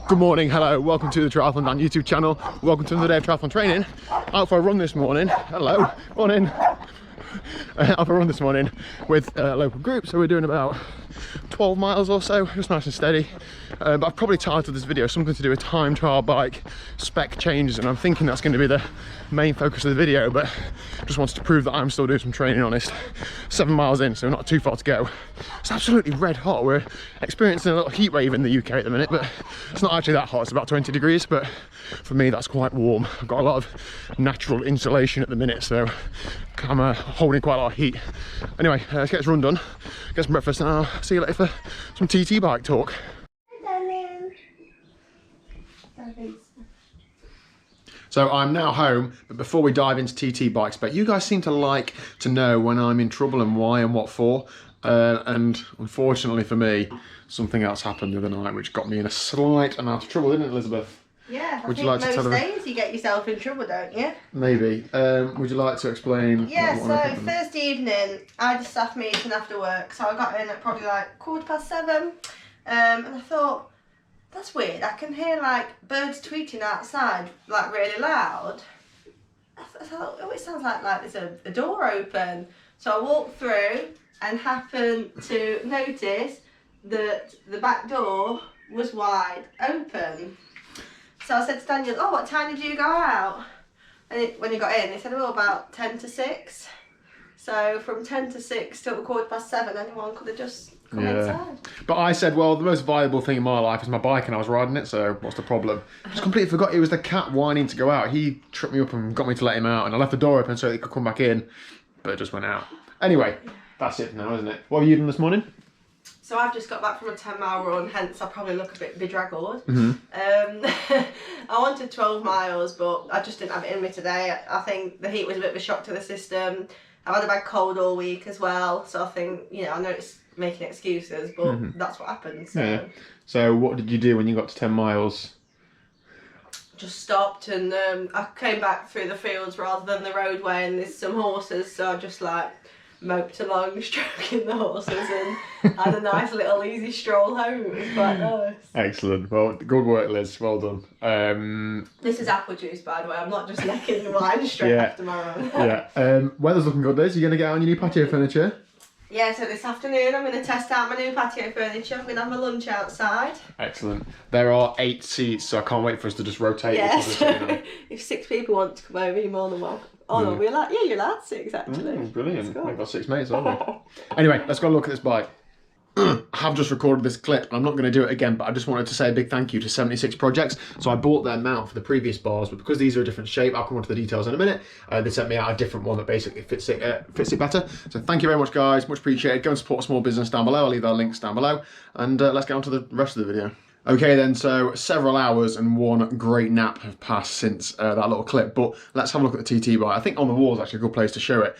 Good morning, hello, welcome to the TriathlonDan YouTube channel. Welcome to another day of triathlon training. Out for a run this morning. Hello, morning. Out for a run this morning with a local group, so we're doing about 12 miles or so, just nice and steady. But I've probably titled this video something to do with time trial bike spec changes, and I'm thinking that's going to be the main focus of the video, but just wanted to prove that I'm still doing some training on it. 7 miles in, so not too far to go. It's absolutely red hot. We're experiencing a little heat wave in the UK at the minute, but it's not actually that hot. It's about 20 degrees, but for me that's quite warm. I've got a lot of natural insulation at the minute, so I'm holding quite a lot of heat. Anyway, let's get this run done, get some breakfast, and I'll see you later for some TT bike talk. So I'm now home, but before we dive into TT bikes, but you guys seem to like to know when I'm in trouble and why and what for. And unfortunately for me, something else happened the other night which got me in a slight amount of trouble, didn't it, Elizabeth? Yeah, would you like to tell most days you get yourself in trouble, don't you? Maybe. Would you like to explain? Yeah, so Thursday evening, I had a staff meeting after work, so I got in at probably like 7:15, and I thought, that's weird, I can hear like birds tweeting outside, like really loud. I thought, oh, it sounds like there's a door open. So I walked through and happened to notice that the back door was wide open. So I said to Daniel, oh, what time did you go out? And when he got in, he said, oh, about 10 to 6. So from 10 to 6 till 7:15, anyone could have just come inside. But I said, well, the most valuable thing in my life is my bike, and I was riding it, so what's the problem? I just completely forgot it was the cat whining to go out. He tripped me up and got me to let him out, and I left the door open so he could come back in, but it just went out. Anyway, that's it now, isn't it? What have you done this morning? So I've just got back from a 10-mile run, hence I probably look a bit bedraggled. I wanted 12 miles, but I just didn't have it in me today. I think the heat was a bit of a shock to the system. I've had a bad cold all week as well, so I think, you know, I know it's making excuses, but that's what happened. So. Yeah. So what did you do when you got to 10 miles? Just stopped, and I came back through the fields rather than the roadway, and there's some horses, so I just like moped along, stroking the horses, and had a nice little easy stroll home. It was quite nice. Excellent. Well, good work, Liz. Well done. This is apple juice, by the way. I'm not just necking the wine straight after my run. Yeah. Weather's looking good, Liz. You're going to get on your new patio furniture? Yeah, so this afternoon I'm going to test out my new patio furniture. I'm going to have my lunch outside. Excellent. There are 8 seats, so I can't wait for us to just rotate. Yes. If 6 people want to come over, you're more than welcome. Oh no, we're allowed. Yeah, you're allowed 6 actually. Brilliant. I've got 6 mates, haven't we? Anyway, let's go look at this bike. I have just recorded this clip, and I'm not going to do it again, but I just wanted to say a big thank you to 76 Projects. So I bought their mount for the previous bars, but because these are a different shape, I'll come on to the details in a minute. They sent me out a different one that basically fits it better. So thank you very much, guys. Much appreciated. Go and support a small business down below. I'll leave their links down below. And let's get on to the rest of the video. Okay then, so several hours and one great nap have passed since that little clip, but let's have a look at the TT bike. I think on the wall is actually a good place to show it.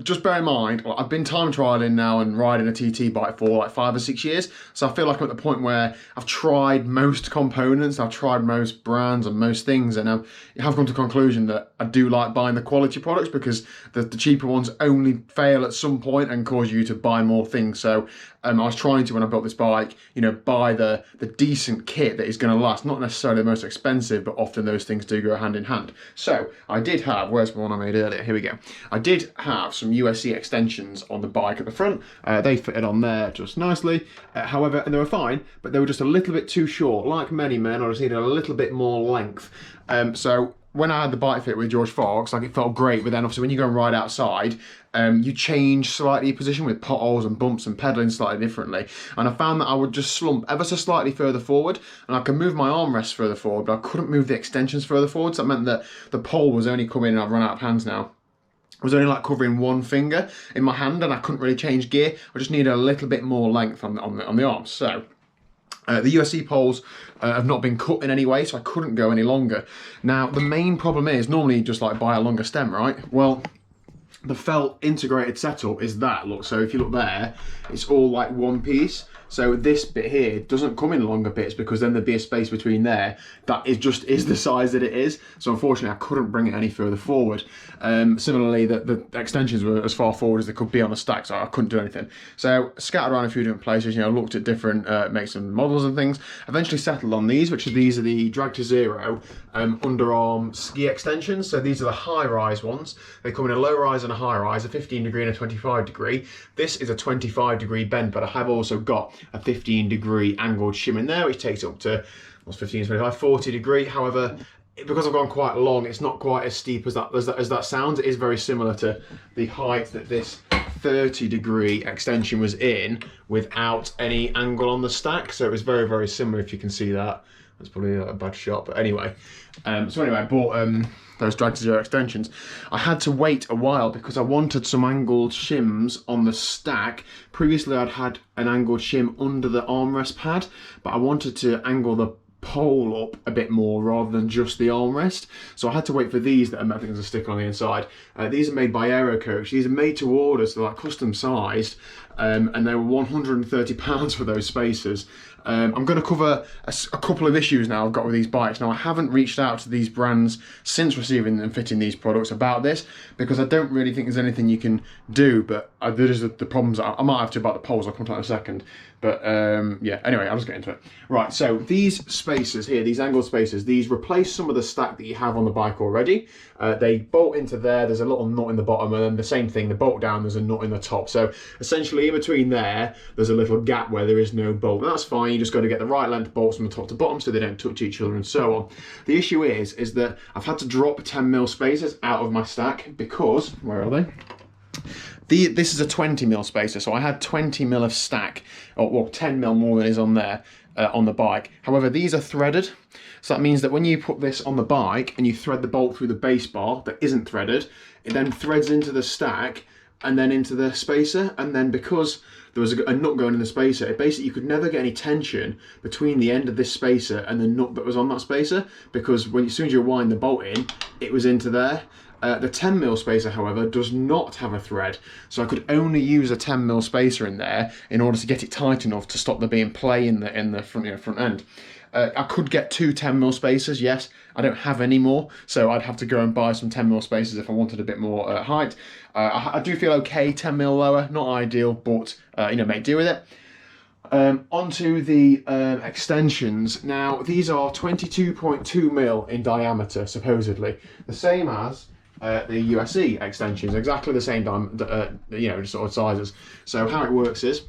Just bear in mind, I've been time trialing now and riding a TT bike for like 5 or 6 years, so I feel like I'm at the point where I've tried most components, I've tried most brands and most things, and I have come to the conclusion that I do like buying the quality products because the cheaper ones only fail at some point and cause you to buy more things. So I was trying to, when I built this bike, you know, buy the decent kit that is going to last, not necessarily the most expensive, but often those things do go hand in hand. So I did have, where's the one I made earlier? Here we go. I did have some USC extensions on the bike at the front. They fitted on there just nicely. However, and they were fine, but they were just a little bit too short. Like many men, I just needed a little bit more length. So when I had the bike fit with George Fox, like it felt great, but then obviously when you go and ride outside, you change slightly your position with potholes and bumps and pedaling slightly differently. And I found that I would just slump ever so slightly further forward, and I could move my armrests further forward, but I couldn't move the extensions further forward. So that meant that the pole was only coming, and I've run out of hands now. I was only like covering one finger in my hand, and I couldn't really change gear. I just needed a little bit more length on the arms. So the USC poles have not been cut in any way, so I couldn't go any longer. Now, the main problem is, normally you just like buy a longer stem, right? Well, the felt integrated setup is that, look, so if you look there, it's all like one piece. So this bit here doesn't come in longer bits because then there'd be a space between there that is the size that it is. So unfortunately I couldn't bring it any further forward. Similarly, the extensions were as far forward as they could be on the stack, so I couldn't do anything. So scattered around a few different places, you know, looked at different makes and models and things. Eventually settled on these, these are the Drag to Zero underarm ski extensions. So these are the high-rise ones. They come in a low-rise and a high-rise, a 15° and a 25°. This is a 25° bend, but I have also got a 15° angled shim in there, which takes up to, what's 15, 25, 40°. However, because I've gone quite long, it's not quite as steep as that sounds. It is very similar to the height that this 30° extension was in without any angle on the stack. So it was very, very similar, if you can see that. That's probably a bad shot, but anyway. So anyway, I bought those Drag to Zero extensions. I had to wait a while because I wanted some angled shims on the stack. Previously I'd had an angled shim under the armrest pad, but I wanted to angle the pole up a bit more rather than just the armrest. So I had to wait for these that I think there's a sticker on the inside. These are made by Aerocoach. These are made to order, so they're like custom sized, and they were £130 for those spacers. I'm going to cover a couple of issues now I've got with these bikes. Now I haven't reached out to these brands since receiving and fitting these products about this because I don't really think there's anything you can do, but there's the problems. I might have to about the poles, I'll come to that in a second. But yeah, anyway, I'll just get into it. Right, so these spacers here, these angled spacers, these replace some of the stack that you have on the bike already. They bolt into there, there's a little nut in the bottom, and then the same thing, they bolt down, there's a nut in the top. So essentially in between there, there's a little gap where there is no bolt. And that's fine, you just got to get the right length bolts from the top to bottom so they don't touch each other and so on. The issue is that I've had to drop 10mm spacers out of my stack because, where are they? This is a 20mm spacer, so I had 20mm of stack, or well, 10mm more than is on there on the bike. However, these are threaded, so that means that when you put this on the bike and you thread the bolt through the base bar that isn't threaded, it then threads into the stack and then into the spacer, and then because there was a nut going in the spacer, it basically you could never get any tension between the end of this spacer and the nut that was on that spacer, because as soon as you wind the bolt in, it was into there. The 10mm spacer, however, does not have a thread, so I could only use a 10mm spacer in there in order to get it tight enough to stop there being play in the front end. I could get two 10mm spacers, yes. I don't have any more, so I'd have to go and buy some 10mm spacers if I wanted a bit more height. I do feel okay, 10mm lower, not ideal, but you know, make do with it. Onto the extensions. Now, these are 22.2mm in diameter, supposedly. The same as the USE extensions, exactly the same you know, sort of sizes. So how it works is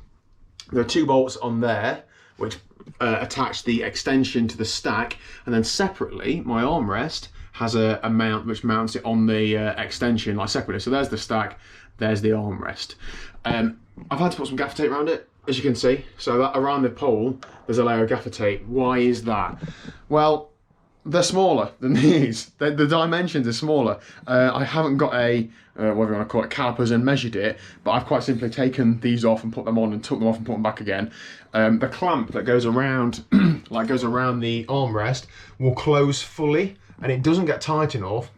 there are two bolts on there which attach the extension to the stack, and then separately my armrest has a mount which mounts it on the extension, like separately. So there's the stack, there's the armrest. I've had to put some gaffer tape around it, as you can see. So that around the pole there's a layer of gaffer tape. Why is that? Well, they're smaller than these. The dimensions are smaller. I haven't got a, whatever you want to call it, calipers and measured it, but I've quite simply taken these off and put them on and took them off and put them back again. The clamp that goes around, like goes around the armrest, will close fully, and it doesn't get tight enough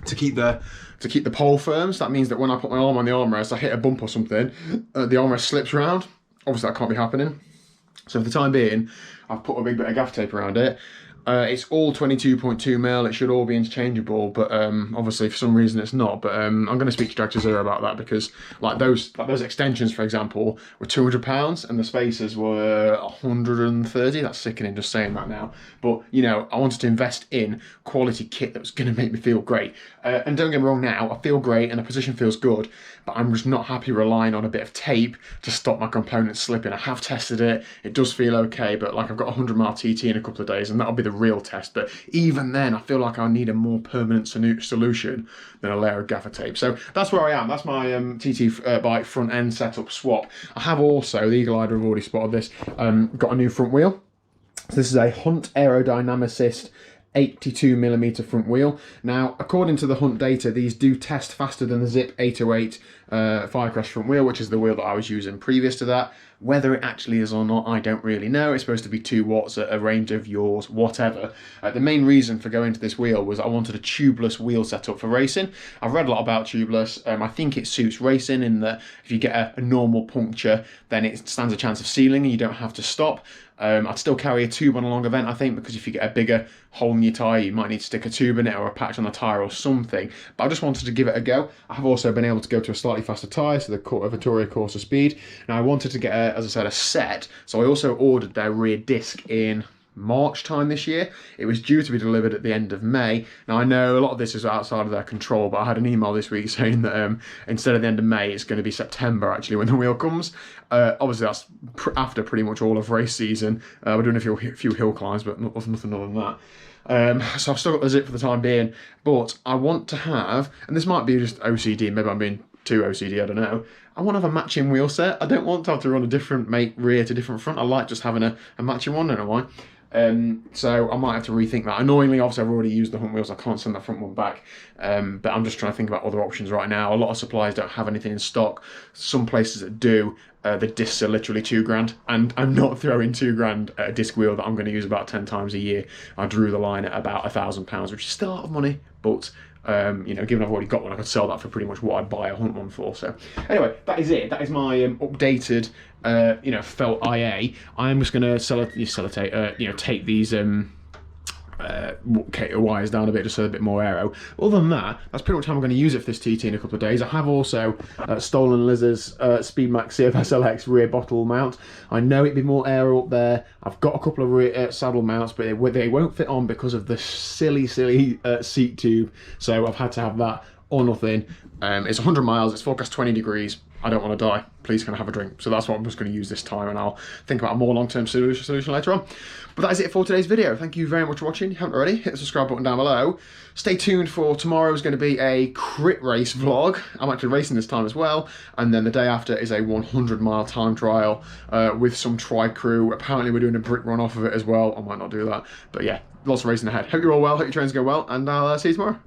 to keep the pole firm. So that means that when I put my arm on the armrest, I hit a bump or something, the armrest slips around. Obviously that can't be happening. So for the time being, I've put a big bit of gaffer tape around it. It's all 22.2mm, it should all be interchangeable, but obviously for some reason it's not. But I'm going to speak to Drag to Zero about that, because like those extensions, for example, were £200 and the spacers were 130. That's sickening just saying that now. But you know, I wanted to invest in quality kit that was going to make me feel great. And don't get me wrong, now I feel great and the position feels good, but I'm just not happy relying on a bit of tape to stop my components slipping. I have tested it, it does feel okay, but like I've got a 100 mile TT in a couple of days and that'll be the real test. But even then I feel like I need a more permanent solution than a layer of gaffer tape. So that's where I am. That's my TT bike front end setup swap. I have also, the Eagle Eyed have already spotted this, got a new front wheel. So this is a Hunt Aerodynamicist 82mm front wheel. Now, according to the Hunt data, these do test faster than the Zip 808 Firecrest front wheel, which is the wheel that I was using previous to that. Whether it actually is or not, I don't really know. It's supposed to be 2 watts at a range of yours, whatever. The main reason for going to this wheel was I wanted a tubeless wheel setup for racing. I've read a lot about tubeless. I think it suits racing in that if you get a normal puncture, then it stands a chance of sealing and you don't have to stop. I'd still carry a tube on a long event, I think, because if you get a bigger hole in your tyre, you might need to stick a tube in it or a patch on the tyre or something. But I just wanted to give it a go. I have also been able to go to a slightly faster tyre, so the Vittoria Corsa Speed. Now, I wanted to get, as I said, a set, so I also ordered their rear disc in March time this year. It was due to be delivered at the end of May. Now I know a lot of this is outside of their control, but I had an email this week saying that instead of the end of May, it's going to be September actually when the wheel comes. Obviously that's after pretty much all of race season. We're doing a few hill climbs, but nothing other than that. So I've still got the zip for the time being, but I want to have, and this might be just OCD, maybe I'm being too OCD, I don't know. I want to have a matching wheel set. I don't want to have to run a different rear to different front. I like just having a matching one, I don't know why. So I might have to rethink that. Annoyingly, obviously I've already used the front wheels, I can't send that front one back, but I'm just trying to think about other options right now. A lot of suppliers don't have anything in stock. Some places that do, the discs are literally £2,000, and I'm not throwing £2,000 at a disc wheel that I'm going to use about 10 times a year. I drew the line at about £1,000, which is still a lot of money, but you know, given I've already got one, I could sell that for pretty much what I'd buy a hunt one for. So anyway, that is it. That is my updated, you know, felt IA. I am just going to take these wires down a bit just so a bit more aero. Other than that, that's pretty much how I'm going to use it for this TT in a couple of days. I have also stolen Liz's Speedmax CFSLX rear bottle mount. I know it'd be more aero up there. I've got a couple of rear saddle mounts, but they won't fit on because of the silly seat tube. So I've had to have that or nothing. It's 100 miles, it's forecast 20 degrees. I don't want to die. Please can I have a drink? So that's what I'm just going to use this time, and I'll think about a more long-term solution later on. But that is it for today's video. Thank you very much for watching. If you haven't already, hit the subscribe button down below. Stay tuned for tomorrow's going to be a crit race vlog. I'm actually racing this time as well. And then the day after is a 100-mile time trial with some tri-crew. Apparently we're doing a brick run off of it as well. I might not do that. But yeah, lots of racing ahead. Hope you're all well. Hope your trains go well. And I'll see you tomorrow.